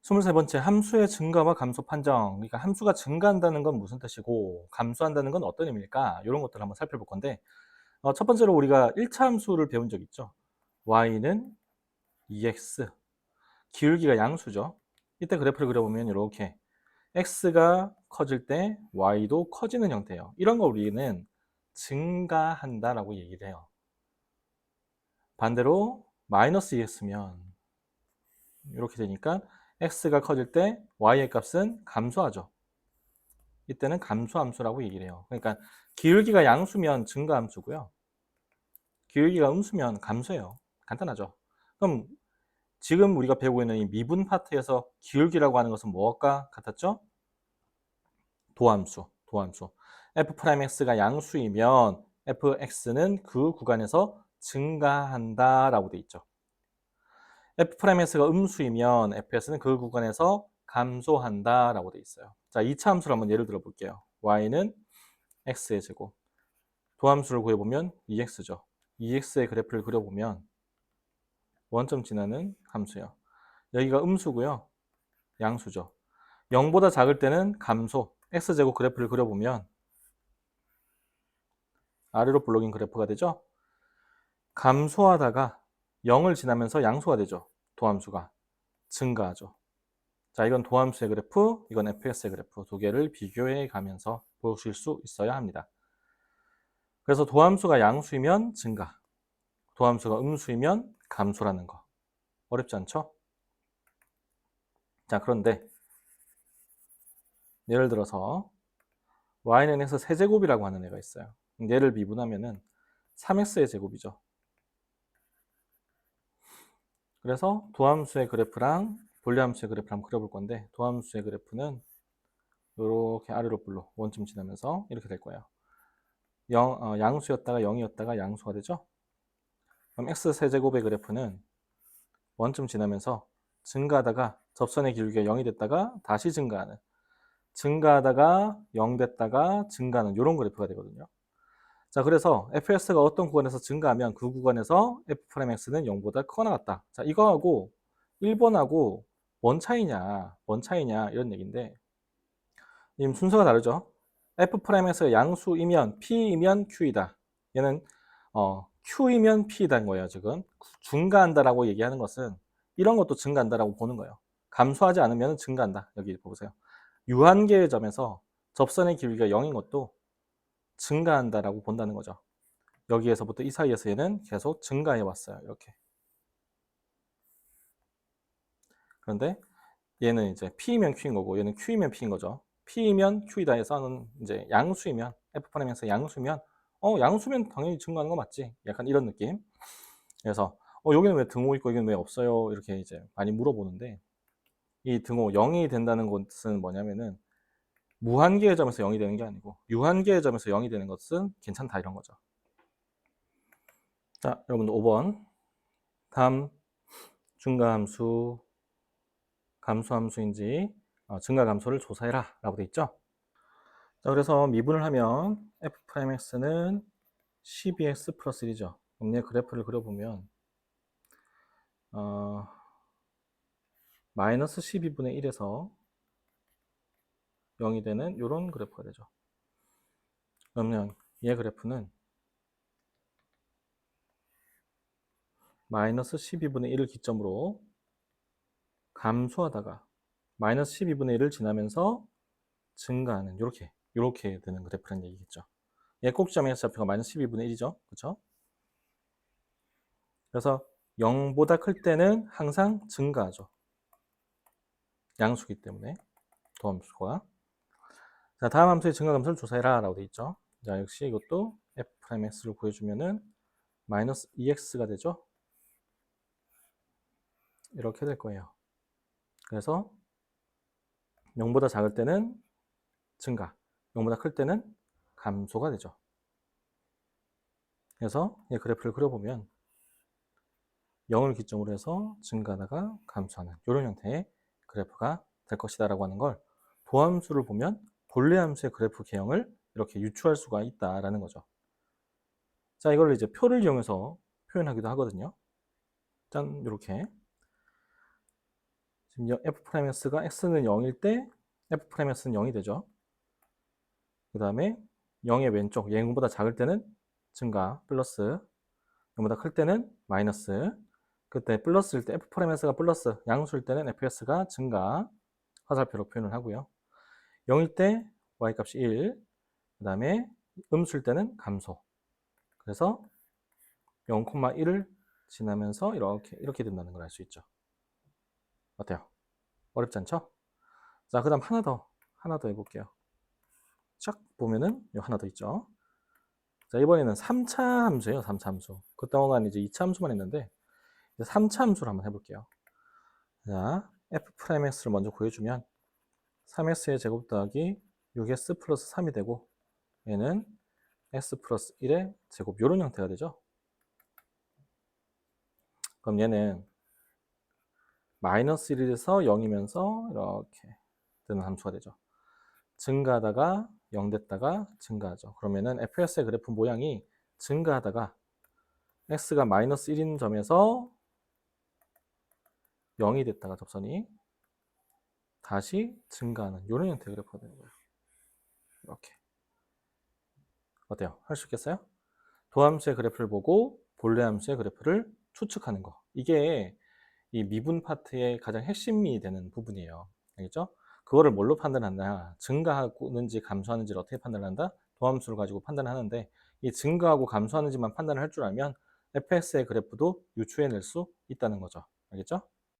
23번째, 함수의 증가와 감소 판정. 그러니까 함수가 증가한다는 건 무슨 뜻이고 감소한다는 건 어떤 의미일까? 이런 것들을 한번 살펴볼 건데, 첫 번째로 우리가 1차 함수를 배운 적 있죠. y는 2x, 기울기가 양수죠. 이때 그래프를 그려보면 이렇게 x가 커질 때 y도 커지는 형태예요. 이런 거 우리는 증가한다라고 얘기를 해요. 반대로 마이너스 2x면 이렇게 되니까 x가 커질 때 y의 값은 감소하죠. 이때는 감소함수라고 얘기를 해요. 그러니까 기울기가 양수면 증가함수고요. 기울기가 음수면 감소해요. 간단하죠. 그럼 지금 우리가 배우고 있는 이 미분 파트에서 기울기라고 하는 것은 무엇과 같았죠? 도함수, 도함수. f'x가 양수이면 fx는 그 구간에서 증가한다라고 돼 있죠. f'x가 음수이면 fs는 그 구간에서 감소한다라고 돼 있어요. 자, 2차 함수를 한번 예를 들어 볼게요. y는 x의 제곱. 도함수를 구해보면 2x죠. 2x의 그래프를 그려보면 원점 지나는 함수예요. 여기가 음수고요. 양수죠. 0보다 작을 때는 감소. x제곱 그래프를 그려보면 아래로 볼록인 그래프가 되죠. 감소하다가 0을 지나면서 양수가 되죠. 도함수가 증가하죠. 자, 이건 도함수의 그래프, 이건 fx의 그래프 두 개를 비교해 가면서 보실 수 있어야 합니다. 그래서 도함수가 양수이면 증가, 도함수가 음수이면 감소라는 거. 어렵지 않죠? 자, 그런데 예를 들어서 y는 x 세제곱이라고 하는 애가 있어요. 얘를 미분하면은 3x의 제곱이죠. 그래서 도함수의 그래프랑 본리함수의 그래프를 한번 그려볼 건데, 도함수의 그래프는 이렇게 아래로 불로 원점 지나면서 이렇게 될 거예요. 양수였다가 0이었다가 양수가 되죠. 그럼 x 세제곱의 그래프는 원점 지나면서 증가하다가 접선의 기울기가 0이 됐다가 다시 증가하는, 증가하다가 0 됐다가 증가하는 이런 그래프가 되거든요. 자, 그래서 fx가 어떤 구간에서 증가하면 그 구간에서 f'x는 0보다 크거나 같다. 자, 이거하고 1번하고 뭔 차이냐, 뭔 차이냐 이런 얘기인데, 지금 순서가 다르죠. f'x가 양수이면 p이면 q이다. 얘는 q이면 p이다는 거예요. 지금 증가한다라고 얘기하는 것은 이런 것도 증가한다라고 보는 거예요. 감소하지 않으면 증가한다. 여기 보세요. 유한계의 점에서 접선의 기울기가 0인 것도 증가한다라고 본다는 거죠. 여기에서부터 이 사이에서 얘는 계속 증가해 왔어요. 이렇게. 그런데 얘는 이제 P이면 Q인 거고 얘는 Q이면 P인 거죠. P이면 Q이다 해서는 이제 양수이면 F'에서 양수면 양수면 당연히 증가하는 거 맞지? 약간 이런 느낌. 그래서 여기는 왜 등호 있고 여기는 왜 없어요? 이렇게 이제 많이 물어보는데 이 등호 0이 된다는 것은 뭐냐면은 무한계의 점에서 0이 되는 게 아니고 유한계의 점에서 0이 되는 것은 괜찮다 이런 거죠. 자, 여러분 5번 다음 증가함수 감소함수인지 증가 감소를 조사해라 라고 돼 있죠. 자, 그래서 미분을 하면 f'x는 12x 플러스 1이죠. 그럼 얘 그래프를 그려보면 어, 마이너스 12분의 1에서 0이 되는 이런 그래프가 되죠. 그러면 얘 그래프는 마이너스 12분의 1을 기점으로 감소하다가 마이너스 12분의 1을 지나면서 증가하는 이렇게 되는 그래프라는 얘기겠죠. 얘 꼭지점에서 좌표가 마이너스 12분의 1이죠. 그렇죠? 그래서 0보다 클 때는 항상 증가하죠. 양수기 때문에 도함수가. 자, 다음 함수의 증가감소를 조사해라 라고 되어 있죠. 자, 역시 이것도 f'x를 구해주면은 마이너스 2x가 되죠. 이렇게 될 거예요. 그래서 0보다 작을 때는 증가, 0보다 클 때는 감소가 되죠. 그래서 이 그래프를 그려보면 0을 기점으로 해서 증가하다가 감소하는 이런 형태의 그래프가 될 것이다 라고 하는 걸 도함수를 보면 본래함수의 그래프 개형을 이렇게 유추할 수가 있다라는 거죠. 자, 이걸 이제 표를 이용해서 표현하기도 하거든요. 짠, 이렇게 지금 F'S가 X는 0일 때 F'S는 0이 되죠. 그 다음에 0의 왼쪽, 0보다 작을 때는 증가, 플러스, 0보다 클 때는 마이너스, 그때 플러스일 때 F'S가 플러스, 양수일 때는 Fs가 증가, 화살표로 표현을 하고요. 0일 때 Y값이 1, 그 다음에 음수일 때는 감소. 그래서 0,1을 지나면서 이렇게 된다는 걸 알 수 있죠. 어때요? 어렵지 않죠? 자, 그 다음 하나 더 해볼게요. 쫙 보면은 요 하나 더 있죠. 자, 이번에는 3차 함수예요. 3차 함수. 그동안 이제 2차 함수만 했는데 3차 함수를 한번 해볼게요. 자, F'S를 먼저 구해주면 3S의 제곱 더하기 6S 플러스 3이 되고 얘는 S 플러스 1의 제곱 이런 형태가 되죠. 그럼 얘는 마이너스 1에서 0이면서 이렇게 되는 함수가 되죠. 증가하다가 0 됐다가 증가하죠. 그러면은 Fs의 그래프 모양이 증가하다가 x가 마이너스 1인 점에서 0이 됐다가 접선이 다시 증가하는 이런 형태의 그래프가 되는 거예요. 이렇게. 어때요? 할 수 있겠어요? 도함수의 그래프를 보고 본래 함수의 그래프를 추측하는 거. 이게 이 미분 파트의 가장 핵심이 되는 부분이에요. 알겠죠? 그거를 뭘로 판단한다? 증가하는지 감소하는지를 어떻게 판단한다? 도함수를 가지고 판단하는데 이 증가하고 감소하는지만 판단을 할 줄 알면 fx의 그래프도 유추해낼 수 있다는 거죠. 알겠죠?